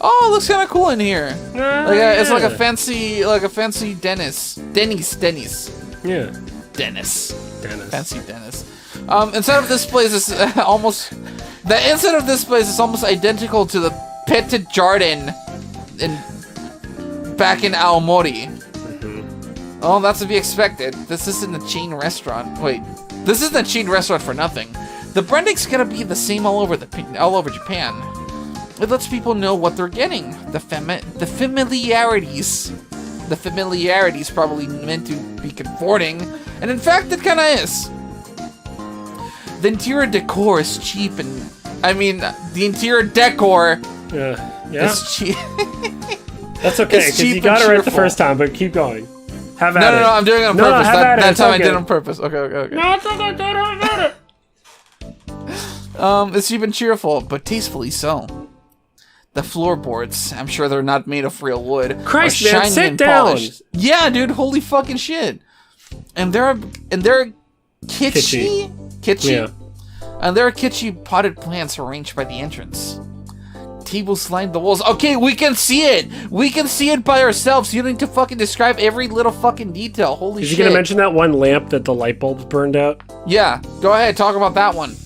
Oh, it looks kind of cool in here. It's like yeah. a fancy Dennis. Yeah. Dennis. Fancy Dennis. Inside of this place is almost identical to the Petit Jardin back in Aomori. Mm-hmm. Oh, that's to be expected. This isn't a chain restaurant. Wait, this isn't a chain restaurant for nothing. The branding's gonna be the same all over Japan. It lets people know what they're getting. The familiarities. The familiarity's probably meant to be comforting, and in fact, it kind of is. The interior decor is cheap, the interior decor is cheap. That's okay, because you got it right the first time, but keep going. Have at it. No, I'm doing it on purpose. That time I did it on purpose. Okay. No, it's okay, have at it. It's cheap and cheerful, but tastefully so. The floorboards, I'm sure they're not made of real wood. Christ, are shiny man, sit and down. Polished. Yeah, dude, holy fucking shit. And they're kitschy. Yeah. And there are kitschy potted plants arranged by the entrance. Tables line the walls. Okay, we can see it. We can see it by ourselves. You don't need to fucking describe every little fucking detail. Holy shit. Is he gonna mention that one lamp that the light bulbs burned out? Yeah, go ahead, talk about that one.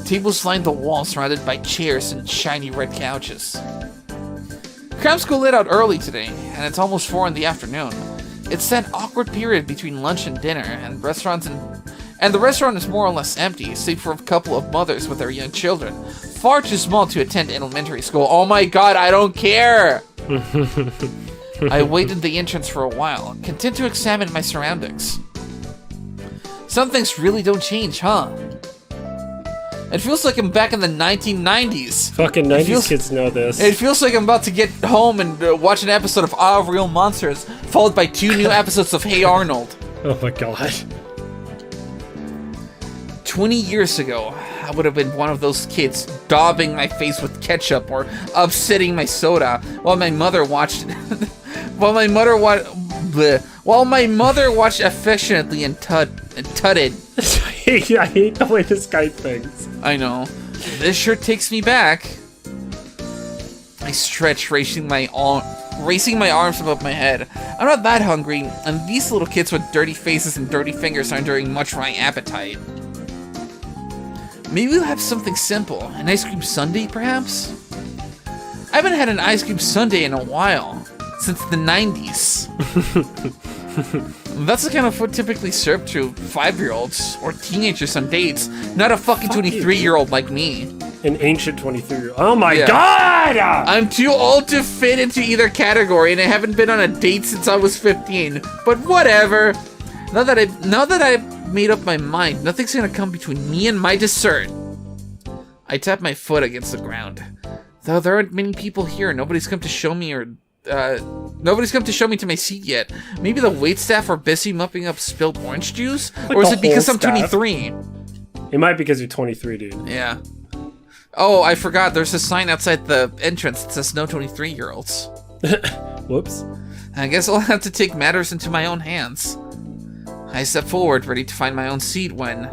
Tables line the walls surrounded by chairs and shiny red couches. Cram school lit out early today, and it's almost 4 in the afternoon. It's that awkward period between lunch and dinner, and the restaurant is more or less empty, save for a couple of mothers with their young children. Far too small to attend elementary school. Oh my god, I don't care! I waited at the entrance for a while, content to examine my surroundings. Some things really don't change, huh? It feels like I'm back in the 1990s. Fucking 90s kids know this. It feels like I'm about to get home and watch an episode of Ah, Real Monsters, followed by 2 new episodes of Hey Arnold. Oh my god. 20 years ago, I would have been one of those kids daubing my face with ketchup or upsetting my soda while my mother watched affectionately and tutted. I hate the way this guy thinks. I know. This sure takes me back. I stretch, raising my arms above my head. I'm not that hungry, and these little kids with dirty faces and dirty fingers aren't doing much for my appetite. Maybe we'll have something simple. An ice cream sundae, perhaps? I haven't had an ice cream sundae in a while. Since the 90s. That's the kind of food typically served to 5-year-olds or teenagers on dates, not a fucking 23-year-old like me. An ancient 23-year-old. Oh my god! I'm too old to fit into either category, and I haven't been on a date since I was 15. But whatever. Now that I've made up my mind, nothing's gonna come between me and my dessert. I tap my foot against the ground. Though there aren't many people here, nobody's come to show me to my seat yet. Maybe the waitstaff are busy mopping up spilled orange juice? Like, or is it because I'm 23? It might be because you're 23, dude. Yeah. Oh, I forgot. There's a sign outside the entrance that says no 23-year-olds. Whoops. I guess I'll have to take matters into my own hands. I step forward, ready to find my own seat when...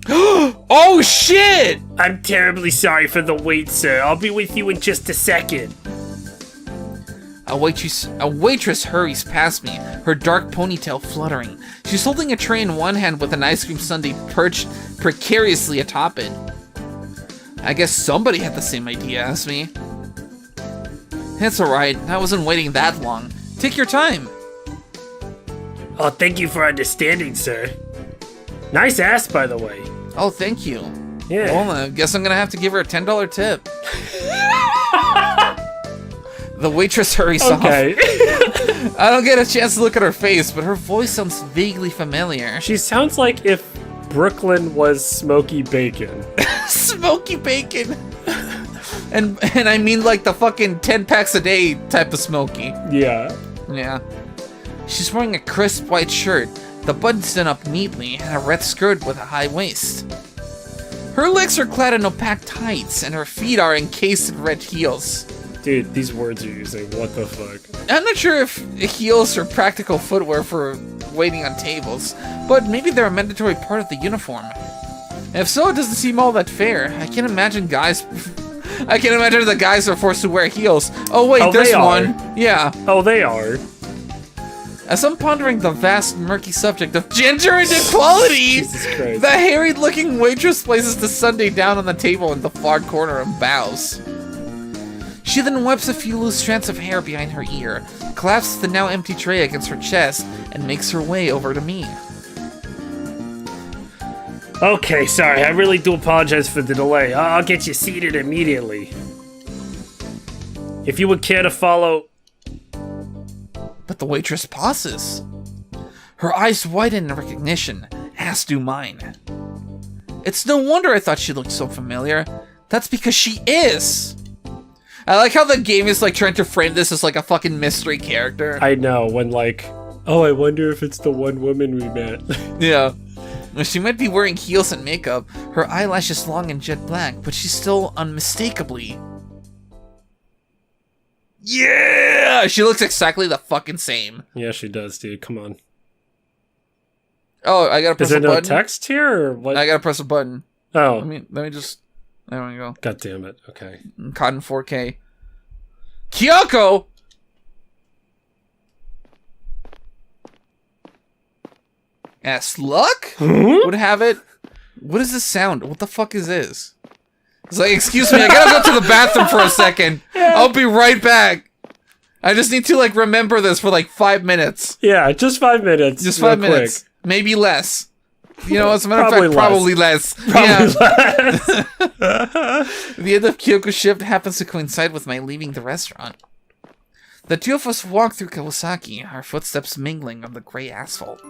Oh, shit! I'm terribly sorry for the wait, sir. I'll be with you in just a second. A waitress hurries past me, her dark ponytail fluttering. She's holding a tray in one hand with an ice cream sundae perched precariously atop it. I guess somebody had the same idea as me. It's alright, I wasn't waiting that long. Take your time. Oh, thank you for understanding, sir. Nice ass, by the way. Oh, thank you. Yeah. Well, I guess I'm gonna have to give her a $10 tip. The waitress hurries off. I don't get a chance to look at her face, but her voice sounds vaguely familiar. She sounds like if Brooklyn was Smoky Bacon. Smoky Bacon! and I mean like the fucking 10 packs a day type of Smoky. Yeah. Yeah. She's wearing a crisp white shirt, the buttons done up neatly, and a red skirt with a high waist. Her legs are clad in opaque tights, and her feet are encased in red heels. Dude, these words you're using, what the fuck? I'm not sure if heels are practical footwear for waiting on tables, but maybe they're a mandatory part of the uniform. If so, it doesn't seem all that fair. I can't imagine guys I can imagine the guys are forced to wear heels. Oh wait, there's one. Yeah. Oh, they are. As I'm pondering the vast, murky subject of gender inequality, the harried-looking waitress places the sundae down on the table in the far corner and bows. She then wipes a few loose strands of hair behind her ear, collapses the now empty tray against her chest, and makes her way over to me. Okay, sorry, I really do apologize for the delay. I'll get you seated immediately. If you would care to follow... But the waitress pauses. Her eyes widen in recognition, as do mine. It's no wonder I thought she looked so familiar. That's because she is! I like how the game is like trying to frame this as like a fucking mystery character. I know, when like, oh, I wonder if it's the one woman we met. Yeah. She might be wearing heels and makeup, her eyelashes long and jet black, but she's still unmistakably... Yeah! She looks exactly the fucking same. Yeah, she does, dude. Come on. Oh, I gotta press a button? Is there no text here, or what? I gotta press a button. Oh. Let me just... There we go. God damn it. Okay. Caught in 4K. Kyoko! Ass luck? Would have it. What is this sound? What the fuck is this? It's like, excuse me, I gotta go to the bathroom for a second. I'll be right back. I just need to like remember this for like 5 minutes. Yeah, just 5 minutes. Just 5 minutes. Quick. Maybe less. You know, as a matter of fact, probably less. Less. The end of Kyoko's shift happens to coincide with my leaving the restaurant. The two of us walk through Kawasaki, our footsteps mingling on the gray asphalt.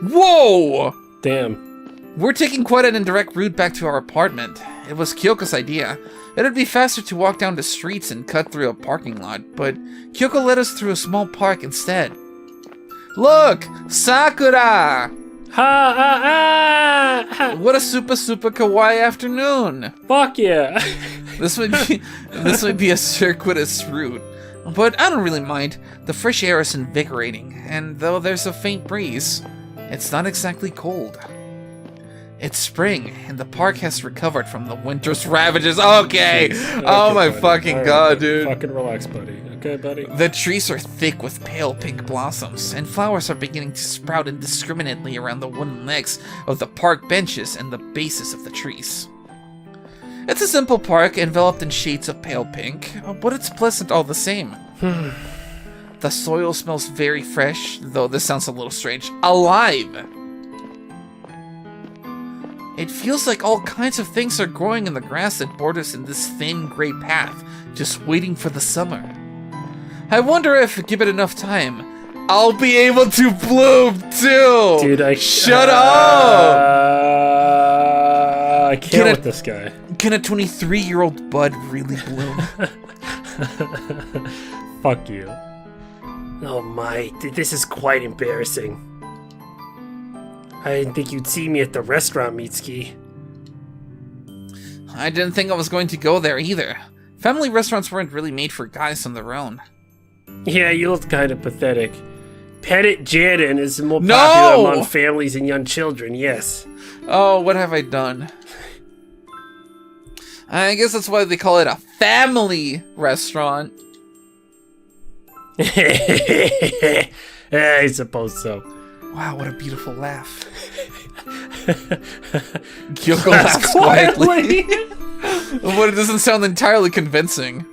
Whoa! Damn. We're taking quite an indirect route back to our apartment. It was Kyoko's idea. It'd be faster to walk down the streets and cut through a parking lot, but Kyoko led us through a small park instead. Look! Sakura! What a super kawaii afternoon! Fuck yeah! This might be a circuitous route, but I don't really mind. The fresh air is invigorating, and though there's a faint breeze, it's not exactly cold. It's spring, and the park has recovered from the winter's ravages. Okay! Oh my fucking god, dude. Fucking relax, buddy. Okay, buddy? The trees are thick with pale pink blossoms, and flowers are beginning to sprout indiscriminately around the wooden legs of the park benches and the bases of the trees. It's a simple park enveloped in shades of pale pink, but it's pleasant all the same. The soil smells very fresh, though this sounds a little strange. Alive! It feels like all kinds of things are growing in the grass that borders in this thin gray path, just waiting for the summer. I wonder if, give it enough time, I'll be able to bloom too! Dude, Shut up! I can't with this guy. Can a 23-year-old bud really bloom? Fuck you. Oh my, this is quite embarrassing. I didn't think you'd see me at the restaurant, Mitsuki. I didn't think I was going to go there either. Family restaurants weren't really made for guys on their own. Yeah, you look kind of pathetic. Pettit Jaden is more popular among families and young children, yes. Oh, what have I done? I guess that's why they call it a family restaurant. I suppose so. Wow, what a beautiful laugh. Kyoko laughs quietly. But it doesn't sound entirely convincing.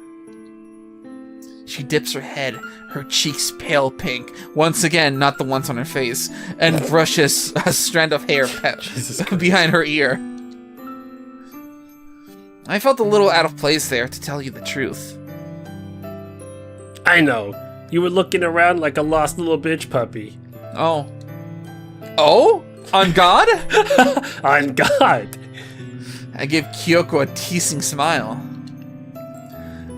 She dips her head, her cheeks pale pink, once again not the ones on her face, and brushes a strand of hair behind her ear. I felt a little out of place there, to tell you the truth. I know. You were looking around like a lost little bitch puppy. Oh. Oh? On God? On God. I gave Kyoko a teasing smile.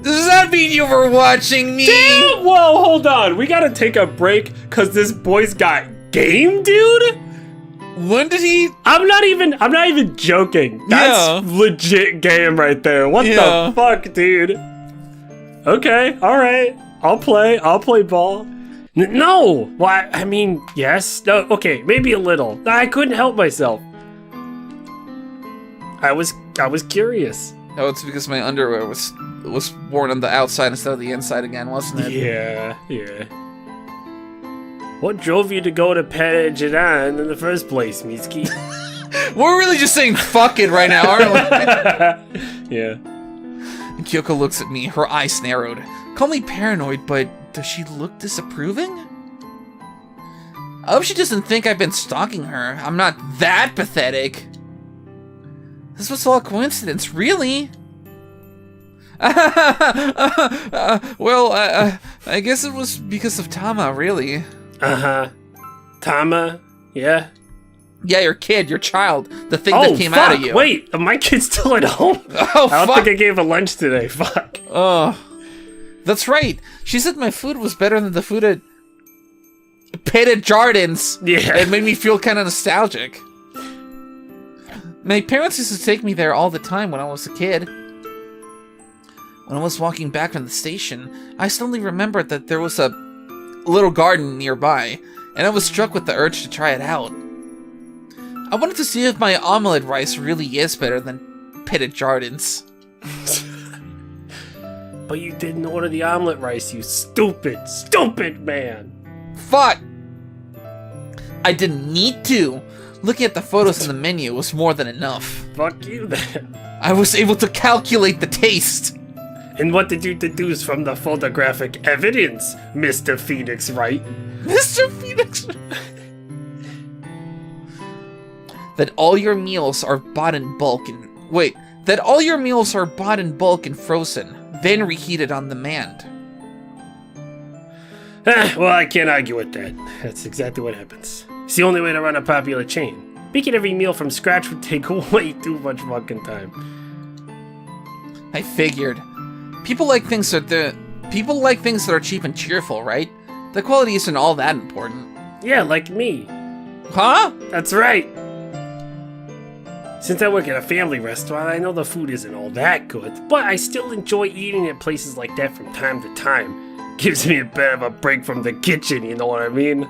Does that mean you were watching me? Damn! Whoa, hold on. We gotta take a break because this boy's got game, dude? When did he? I'm not even joking. That's legit game right there. What the fuck, dude? Okay, alright. I'll play ball. No! Well, I mean, yes. No, okay, maybe a little. I couldn't help myself. I was curious. Oh, it's because my underwear was worn on the outside instead of the inside again, wasn't it? Yeah. What drove you to go to Patagonia in the first place, Mitsuki? We're really just saying fuck it right now, aren't we? Yeah. And Kyoko looks at me, her eyes narrowed. Call me paranoid, but does she look disapproving? I hope she doesn't think I've been stalking her. I'm not that pathetic. This was all a coincidence, really? Well, I guess it was because of Tama, really. Tama? Yeah? Yeah, your kid, your child. The thing that came out of you. Wait, my kid's still at home? Oh, I don't think I gave her lunch today, fuck. Oh. That's right. She said my food was better than the food at Petted Jardins. Yeah. It made me feel kind of nostalgic. My parents used to take me there all the time when I was a kid. When I was walking back from the station, I suddenly remembered that there was a little garden nearby, and I was struck with the urge to try it out. I wanted to see if my omelette rice really is better than Petted Jardins. But you didn't order the omelet rice, you stupid man. Fuck! I didn't need to. Looking at the photos in the menu was more than enough. Fuck you then. I was able to calculate the taste. And what did you deduce from the photographic evidence, Mr. Phoenix Wright? Mr. Phoenix! That all your meals are bought in bulk and... Wait. That all your meals are bought in bulk and frozen, then reheated on demand. Well, I can't argue with that. That's exactly what happens. It's the only way to run a popular chain. Making every meal from scratch would take way too much fucking time. I figured. People like things that are cheap and cheerful, right? The quality isn't all that important. Yeah, like me. Huh? That's right. Since I work at a family restaurant, I know the food isn't all that good, but I still enjoy eating at places like that from time to time. Gives me a bit of a break from the kitchen, you know what I mean?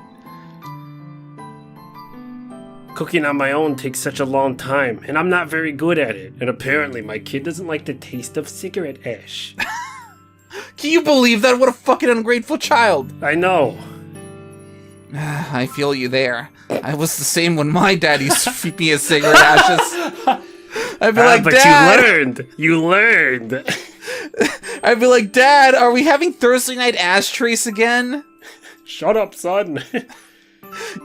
Cooking on my own takes such a long time, and I'm not very good at it. And apparently my kid doesn't like the taste of cigarette ash. Can you believe that? What a fucking ungrateful child. I know. I feel you there. I was the same when my dad used to feed me his cigarette ashes. I'd be like, but Dad! You learned! I'd be like, Dad, are we having Thursday night ashtrays again? Shut up, son.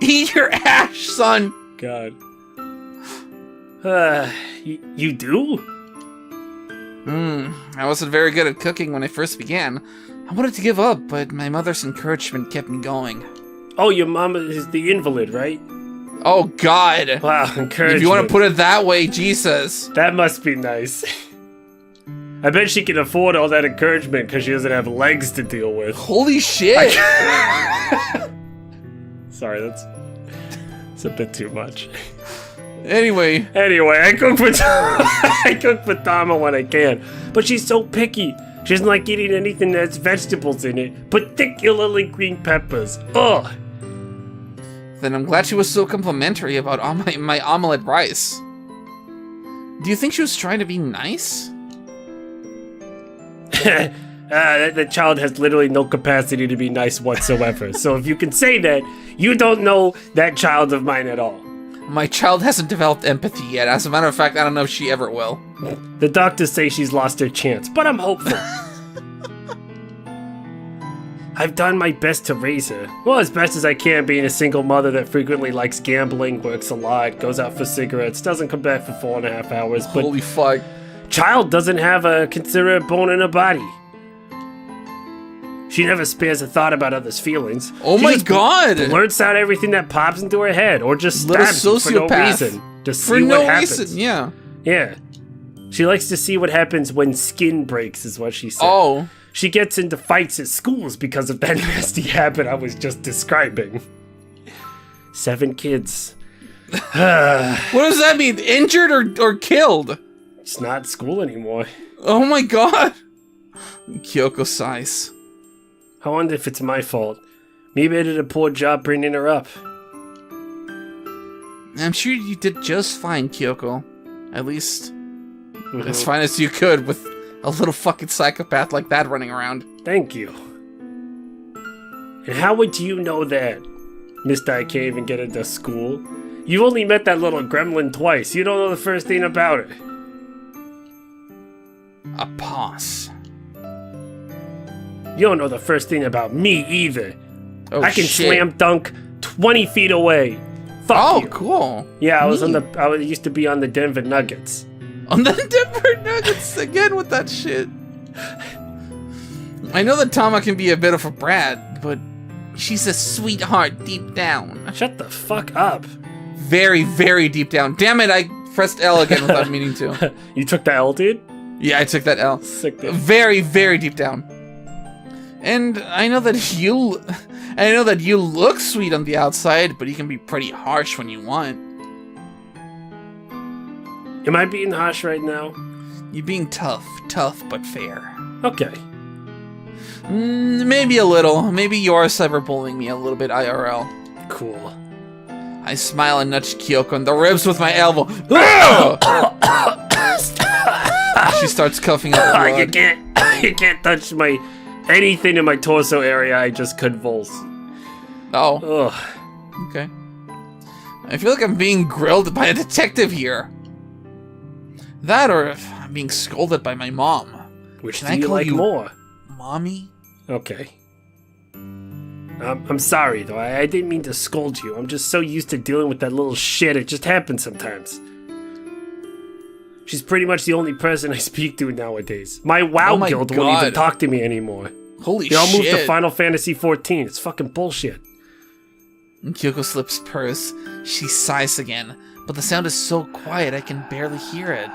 Eat your ash, son! God. You do? I wasn't very good at cooking when I first began. I wanted to give up, but my mother's encouragement kept me going. Oh, your mama is the invalid, right? Oh, God. Wow, encouragement. If you want to put it that way, Jesus. That must be nice. I bet she can afford all that encouragement because she doesn't have legs to deal with. Holy shit. Sorry, that's a bit too much. Anyway, I cook for I cook for Tama when I can, but she's so picky. She doesn't like eating anything that has vegetables in it, particularly green peppers. Ugh. Then I'm glad she was so complimentary about my omelette rice. Do you think she was trying to be nice? The child has literally no capacity to be nice whatsoever. So if you can say that, you don't know that child of mine at all. My child hasn't developed empathy yet. As a matter of fact, I don't know if she ever will. The doctors say she's lost her chance, but I'm hopeful. I've done my best to raise her. Well, as best as I can, being a single mother that frequently likes gambling, works a lot, goes out for cigarettes, doesn't come back for 4.5 hours, but... Holy fuck. Child doesn't have a considerate bone in her body. She never spares a thought about others' feelings. Oh my God! Blurts out everything that pops into her head, or just Little stabs you for no sociopath. reason. To For see no what happens. reason, yeah. Yeah. She likes to see what happens when skin breaks, is what she said. Oh. She gets into fights at schools because of that nasty habit I was just describing. 7 kids. What does that mean? Injured or killed? It's not school anymore. Oh my God. Kyoko sighs. I wonder if it's my fault. Maybe I did a poor job bringing her up. I'm sure you did just fine, Kyoko. At least, as fine as you could with a little fucking psychopath like that running around. Thank you. And how would you know that, Mr. I can't even get into school? You've only met that little gremlin twice. You don't know the first thing about it. A pause. You don't know the first thing about me either. Oh, I can shit. slam dunk 20 feet away. Fuck you. Cool. Yeah, I used to be on the Denver Nuggets. On the Denver Nuggets again with that shit. I know that Tama can be a bit of a brat, but she's a sweetheart deep down. Shut the fuck up. Very, very deep down. Damn it, I pressed L again without meaning to. You took the L, dude? Yeah, I took that L. Sick, dude. Very, very deep down. And I know that you look sweet on the outside, but you can be pretty harsh when you want. Am I being harsh right now? You're being tough but fair. Okay. Maybe a little. Maybe you're cyberbullying me a little bit IRL. Cool. I smile and nudge Kyoko in the ribs with my elbow. She starts coughing up blood. You can't touch anything in my torso area. I just convulse. Oh. Ugh. Okay. I feel like I'm being grilled by a detective here. That or if I'm being scolded by my mom. Which Can do I you call like you more? Mommy? Okay. I'm sorry, though. I didn't mean to scold you. I'm just so used to dealing with that little shit. It just happens sometimes. She's pretty much the only person I speak to nowadays. My WoW guild won't even talk to me anymore. Holy They all shit. moved to Final Fantasy 14. It's fucking bullshit. Kyoko slips purse. She sighs again, but the sound is so quiet I can barely hear it.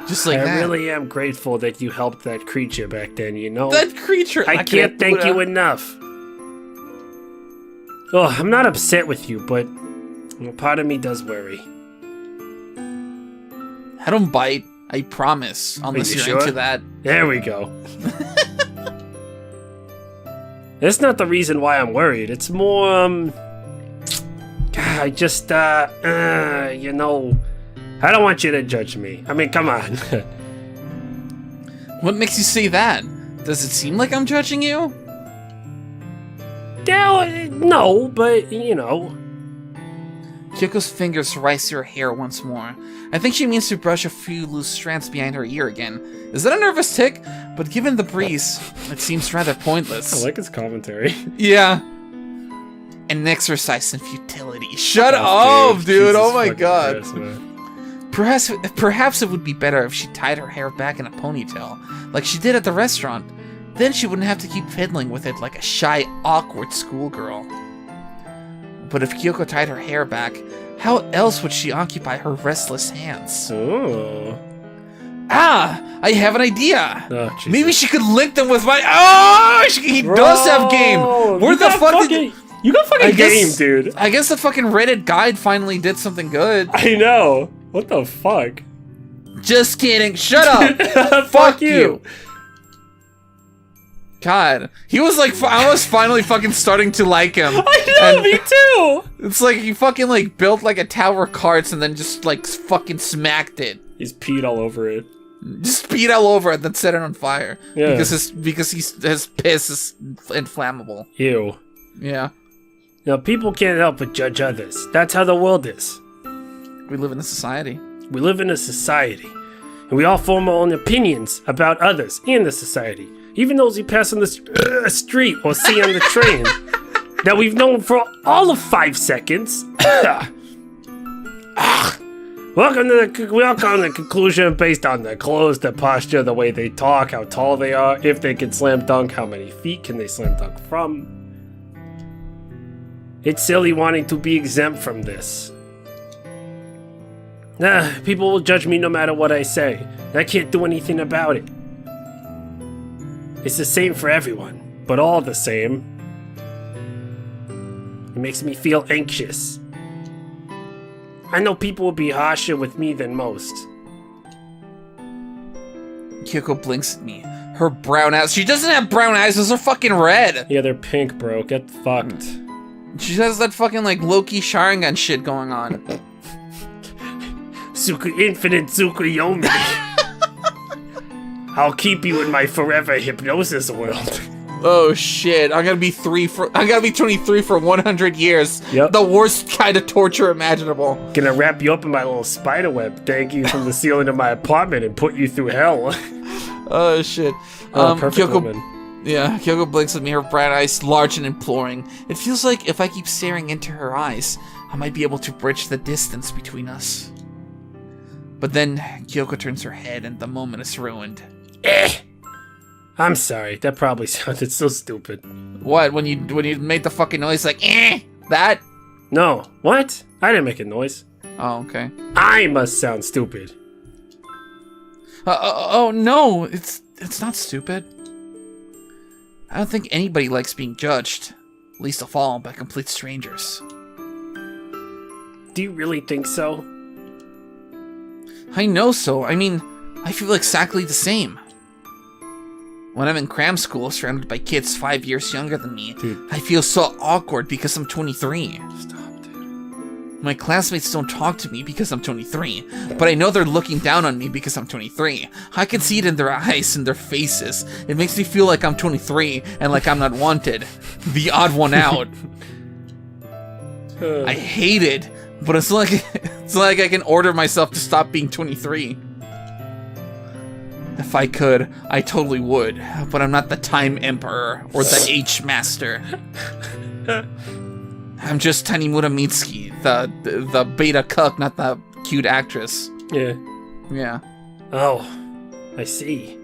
Just like that. I really am grateful that you helped that creature back then, you know? That creature! I can't thank you enough. Oh, I'm not upset with you, but part of me does worry. I don't bite. I promise. Unless you're sure? into that. There we go. That's not the reason why I'm worried. It's more, God, I just, you know, I don't want you to judge me. I mean, come on. What makes you say that? Does it seem like I'm judging you? No, but, you know. Kyoko's fingers rise to her hair once more. I think she means to brush a few loose strands behind her ear again. Is that a nervous tick? But given the breeze, it seems rather pointless. I like his commentary. Yeah. An exercise in futility. Shut up, dude. Oh my god. Perhaps it would be better if she tied her hair back in a ponytail, like she did at the restaurant. Then she wouldn't have to keep fiddling with it like a shy, awkward schoolgirl. But if Kyoko tied her hair back, how else would she occupy her restless hands? Oh. Ah! I have an idea! Oh, Jesus. Maybe she could link them with my... Oh! He does have game! Where the fuck did... You got fucking game, dude. I guess the fucking Reddit guide finally did something good. I know. What the fuck? Just kidding. Shut up. Fuck you. God. He was like... I was finally fucking starting to like him. I know, me too. It's like he fucking like built like a tower of cards and then just like fucking smacked it. He's peed all over it. Just peed all over it, then set it on fire. Yeah. His piss is inflammable. Ew. Yeah. Now, people can't help but judge others. That's how the world is. We live in a society. We live in a society. And we all form our own opinions about others in the society. Even those we pass on the street or see on the train. That we've known for all of 5 seconds. Welcome to the conclusion based on their clothes, their posture, the way they talk, how tall they are, if they can slam dunk, how many feet can they slam dunk from. It's silly wanting to be exempt from this. People will judge me no matter what I say. I can't do anything about it. It's the same for everyone, but all the same. It makes me feel anxious. I know people will be harsher with me than most. Kyoko blinks at me. Her brown eyes. She doesn't have brown eyes. Those are fucking red. Yeah, they're pink, bro. Get fucked. She has that fucking like Loki Sharingan shit going on. Infinite Tsukuyomi. I'll keep you in my forever hypnosis world. Oh shit! I'm gonna be 23 for 100 years. Yep. The worst kind of torture imaginable. Gonna wrap you up in my little spider web, thank you from the ceiling of my apartment, and put you through hell. Oh shit! Perfect Kyoko, woman. yeah, Kyoko blinks at me, her bright eyes large and imploring. It feels like if I keep staring into her eyes, I might be able to bridge the distance between us. But then Kyoko turns her head, and the moment is ruined. I'm sorry, that probably sounded so stupid. What? When you made the fucking noise like that? No, what? I didn't make a noise. Oh, okay. I must sound stupid. Oh no, it's not stupid. I don't think anybody likes being judged, least of all by complete strangers. Do you really think so? I know so. I mean, I feel exactly the same. When I'm in cram school, surrounded by kids 5 years younger than me, Dude. I feel so awkward because I'm 23. Stop, dude. My classmates don't talk to me because I'm 23, but I know they're looking down on me because I'm 23. I can see it in their eyes and their faces. It makes me feel like I'm 23 and like I'm not wanted. The odd one out. I hate it, but it's like I can order myself to stop being 23. If I could, I totally would, but I'm not the Time Emperor or the H-Master. I'm just Tanimura Mitsuki, the beta cuck, not the cute actress. Yeah. Yeah. Oh, I see.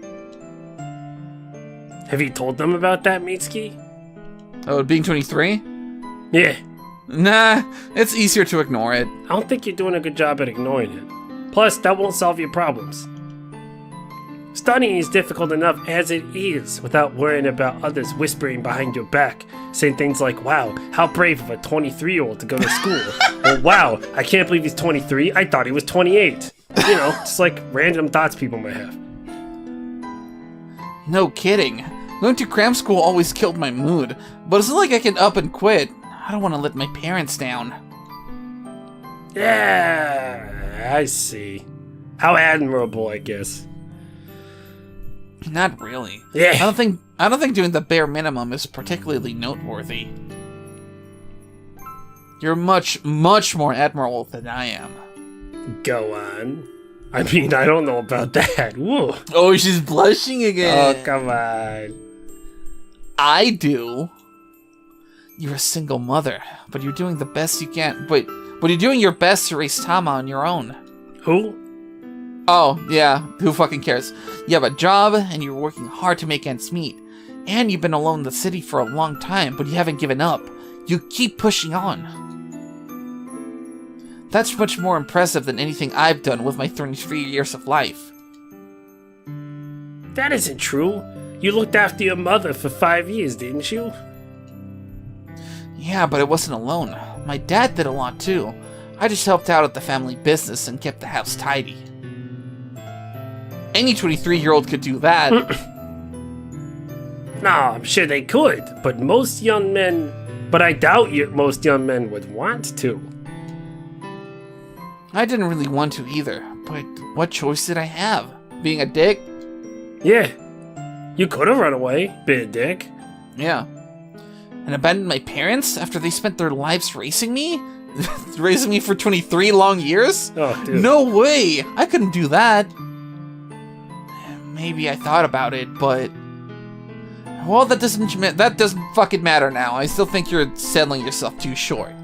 Have you told them about that, Mitsuki? Oh, being 23? Yeah. Nah, it's easier to ignore it. I don't think you're doing a good job at ignoring it. Plus, that won't solve your problems. Studying is difficult enough as it is without worrying about others whispering behind your back, saying things like, wow, how brave of a 23-year-old to go to school. Or, wow, I can't believe he's 23, I thought he was 28. You know, just like random thoughts people might have. No kidding. Going to cram school always killed my mood, but it's not like I can up and quit. I don't want to let my parents down. Yeah, I see. How admirable, I guess. Not really. Yeah. I don't think doing the bare minimum is particularly noteworthy. You're much, much more admirable than I am. Go on. I mean, I don't know about that. Woo. Oh, she's blushing again. Oh, come on. I do. You're a single mother, but you're doing the best you can. But you're doing your best to raise Tama on your own. Who? Oh, yeah, who fucking cares? You have a job, and you're working hard to make ends meet. And you've been alone in the city for a long time, but you haven't given up. You keep pushing on. That's much more impressive than anything I've done with my 33 years of life. That isn't true. You looked after your mother for 5 years, didn't you? Yeah, but I wasn't alone. My dad did a lot too. I just helped out at the family business and kept the house tidy. Any 23-year-old could do that. No, I'm sure they could, but most young men... But I doubt most young men would want to. I didn't really want to either, but what choice did I have? Being a dick? Yeah. You could have run away, been a dick. Yeah. And abandoned my parents after they spent their lives raising me? Raising me for 23 long years? Oh, dude. No way! I couldn't do that. Maybe I thought about it, but... Well, that doesn't fucking matter now. I still think you're selling yourself too short.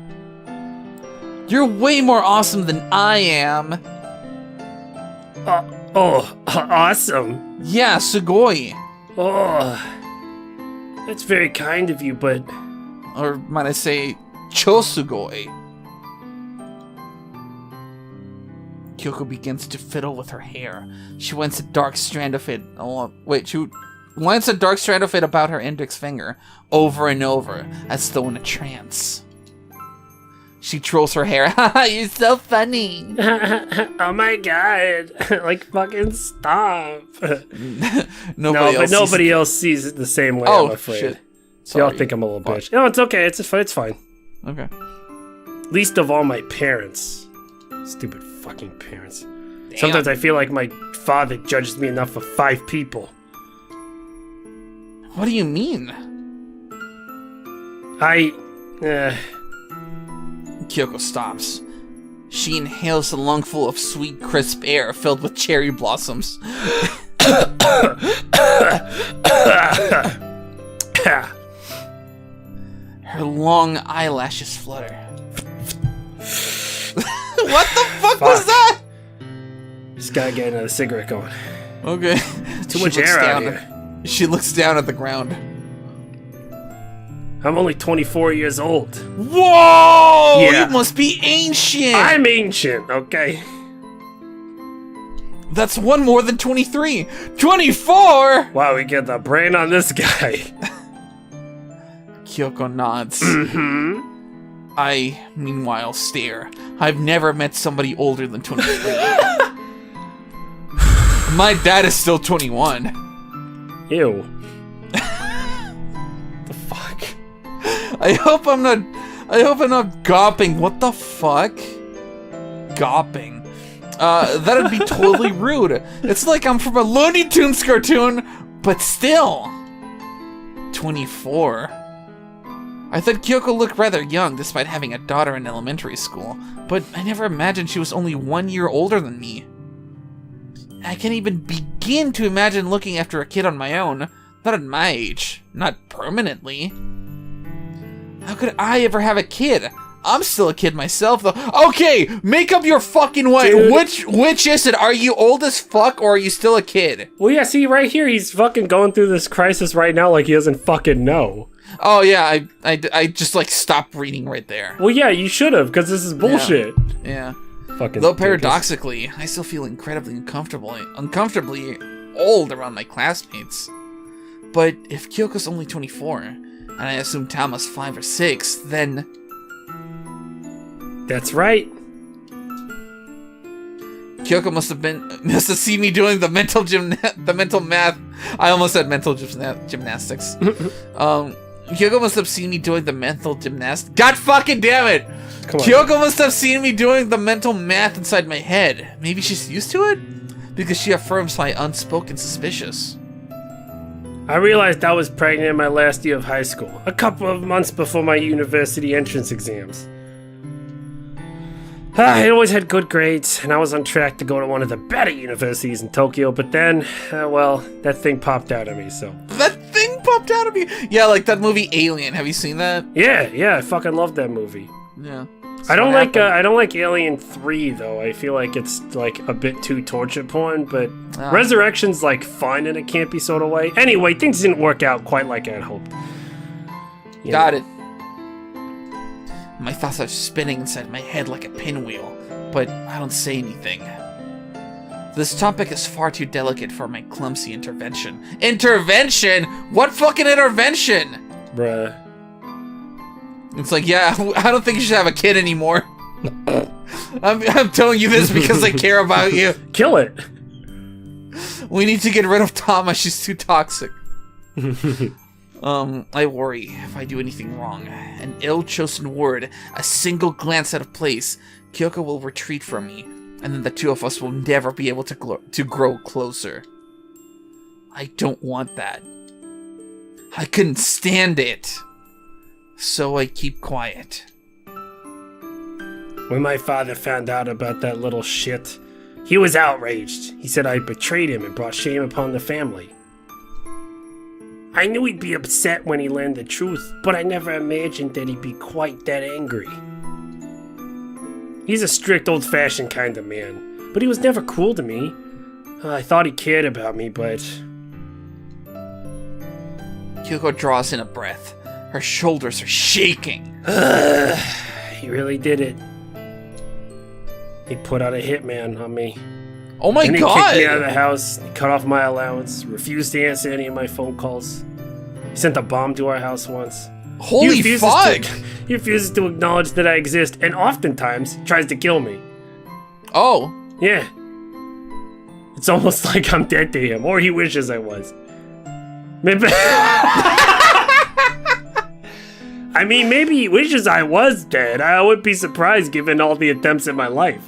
You're way more awesome than I am. Awesome. Yeah, sugoi. Oh, that's very kind of you, but... Or might I say, chosugoi. Kyoko begins to fiddle with her hair. She winds a dark strand of it she winds a dark strand of it about her index finger, over and over, as though in a trance. She twirls her hair. Haha, you're so funny. Oh my god. Like, fucking stop. Nobody else sees it the same way, Oh, I'm afraid. shit. Y'all Sorry. think I'm a little bitch. No, it's okay. It's fine. Okay. Least of all my parents. Stupid fucking parents. Damn. Sometimes I feel like my father judges me enough for 5 people. What do you mean? Kyoko stops. She inhales a lungful of sweet, crisp air filled with cherry blossoms. Her long eyelashes flutter. What the fuck was that? Just gotta get another cigarette going. Okay. Too much air out here. She looks down at the ground. I'm only 24 years old. Whoa! Yeah. You must be ancient! I'm ancient, okay? That's one more than 23! 24?! Wow, we get the brain on this guy. Kyoko nods. Mm-hmm. I, meanwhile, stare. I've never met somebody older than 23. My dad is still 21. Ew. The fuck? I hope I'm not gawping. What the fuck? Gawping. That'd be totally rude. It's like I'm from a Looney Tunes cartoon, but still. 24. I thought Kyoko looked rather young despite having a daughter in elementary school, but I never imagined she was only 1 year older than me. I can't even begin to imagine looking after a kid on my own. Not at my age. Not permanently. How could I ever have a kid? I'm still a kid myself, though. Okay, make up your fucking way. Dude. Which is it? Are you old as fuck, or are you still a kid? Well, yeah, see, right here, he's fucking going through this crisis right now like he doesn't fucking know. Oh, yeah, I just, like, stopped reading right there. Well, yeah, you should have, because this is bullshit. Yeah. Fucking Though dickheads. paradoxically, I still feel incredibly uncomfortably old around my classmates. But if Kyoko's only 24, and I assume Tama's 5 or 6, then... That's right. Kyoko must have seen me doing the mental math. I almost said mental gymnastics. Kyoko must have seen me doing the mental gymnastics. God fucking damn it! Come on. Kyoko must have seen me doing the mental math inside my head. Maybe she's used to it? Because she affirms my unspoken suspicious. I realized I was pregnant in my last year of high school, a couple of months before my university entrance exams. I always had good grades, and I was on track to go to one of the better universities in Tokyo, but then, well, that thing popped out at me, so... That thing popped out of me? Yeah, like that movie Alien. Have you seen that? Yeah, I fucking love that movie. Yeah. I don't like Alien 3 though. I feel like it's like a bit too torture porn, but Resurrection's like fun in a campy sort of way. Anyway, things didn't work out quite like I had hoped. Got it. My thoughts are spinning inside my head like a pinwheel, but I don't say anything. This topic is far too delicate for my clumsy intervention. Intervention? What fucking intervention? Bruh. It's like, yeah, I don't think you should have a kid anymore. I'm telling you this because I care about you. Kill it. We need to get rid of Tama. She's too toxic. I worry if I do anything wrong. An ill-chosen word, a single glance out of place, Kyoko will retreat from me, and then the two of us will never be able to grow closer. I don't want that. I couldn't stand it. So I keep quiet. When my father found out about that little shit, he was outraged. He said I betrayed him and brought shame upon the family. I knew he'd be upset when he learned the truth, but I never imagined that he'd be quite that angry. He's a strict, old-fashioned kind of man, but he was never cruel to me. I thought he cared about me, but... Kyoko draws in a breath. Her shoulders are shaking. He really did it. He put out a hitman on me. Oh my and god! He kicked me out of the house, he cut off my allowance, refused to answer any of my phone calls. He sent a bomb to our house once. Holy fuck! He refuses to acknowledge that I exist, and oftentimes tries to kill me. Oh. Yeah. It's almost like I'm dead to him, or he wishes I was. Maybe... I mean, maybe he wishes I was dead. I would be surprised given all the attempts in my life.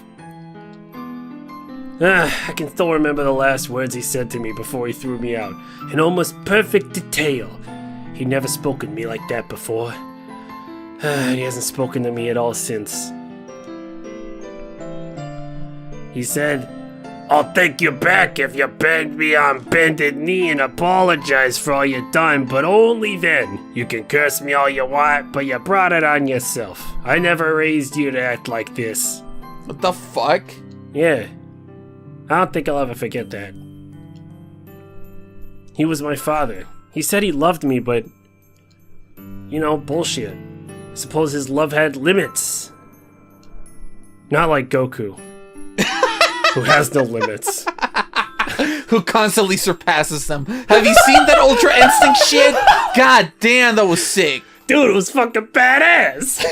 I can still remember the last words he said to me before he threw me out. In almost perfect detail. He'd never spoken to me like that before. And he hasn't spoken to me at all since. He said, I'll take you back if you bend me on bended knee and apologize for all your done, but only then. You can curse me all you want, but you brought it on yourself. I never raised you to act like this. What the fuck? Yeah. I don't think I'll ever forget that. He was my father. He said he loved me, but... You know, bullshit. I suppose his love had limits. Not like Goku. Who has no limits. Who constantly surpasses them. Have you seen that Ultra Instinct shit? God damn, that was sick. Dude, it was fucking badass.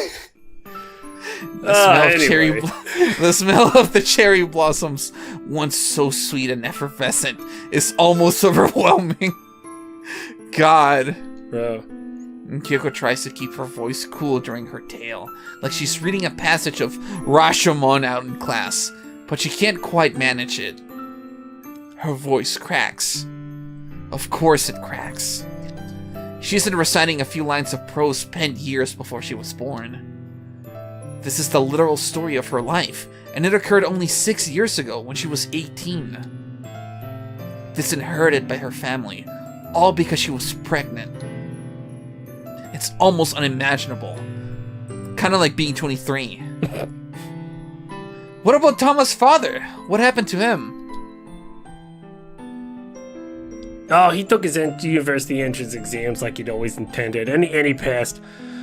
The smell of the cherry blossoms, once so sweet and effervescent, is almost overwhelming. God. Bro. And Kyoko tries to keep her voice cool during her tale, like she's reading a passage of Rashomon out in class, but she can't quite manage it. Her voice cracks. Of course it cracks. She isn't reciting a few lines of prose penned years before she was born. This is the literal story of her life, and it occurred only 6 years ago when she was 18. Disinherited by her family, all because she was pregnant. It's almost unimaginable. Kind of like being 23. What about Tama's father? What happened to him? Oh, he took his university entrance exams like he'd always intended, and he passed.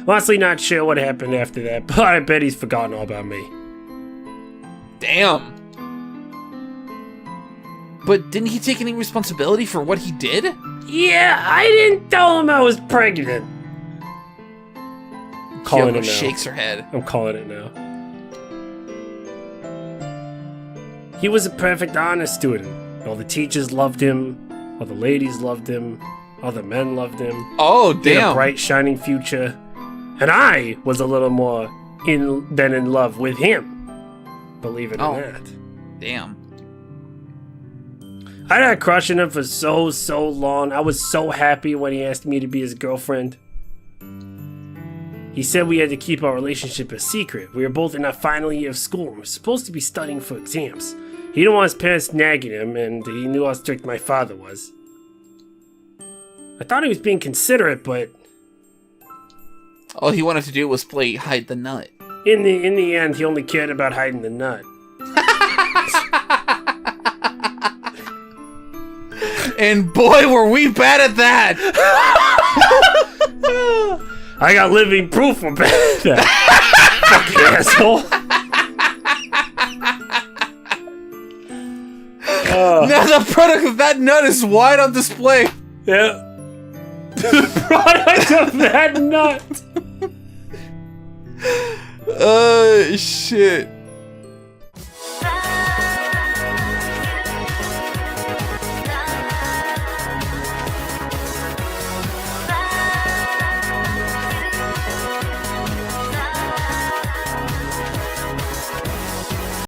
Honestly, not sure what happened after that, but I bet he's forgotten all about me. Damn. But didn't he take any responsibility for what he did? Yeah, I didn't tell him I was pregnant. Calling it now. Shakes her head. I'm calling it now. He was a perfect honor student. All the teachers loved him. All the ladies loved him. All the men loved him. Oh, damn. He had a bright, shining future. And I was a little more in love with him. Believe it or not. Damn. I had a crush on him for so long. I was so happy when he asked me to be his girlfriend. He said we had to keep our relationship a secret. We were both in our final year of school and we were supposed to be studying for exams. He didn't want his parents nagging him, and he knew how strict my father was. I thought he was being considerate, but... all he wanted to do was play hide the nut. In the end, he only cared about hiding the nut. And boy, were we bad at that! I got living proof of that. Fucking asshole. Now the product of that nut is wide on display. Yeah. The product of that nut. Shit.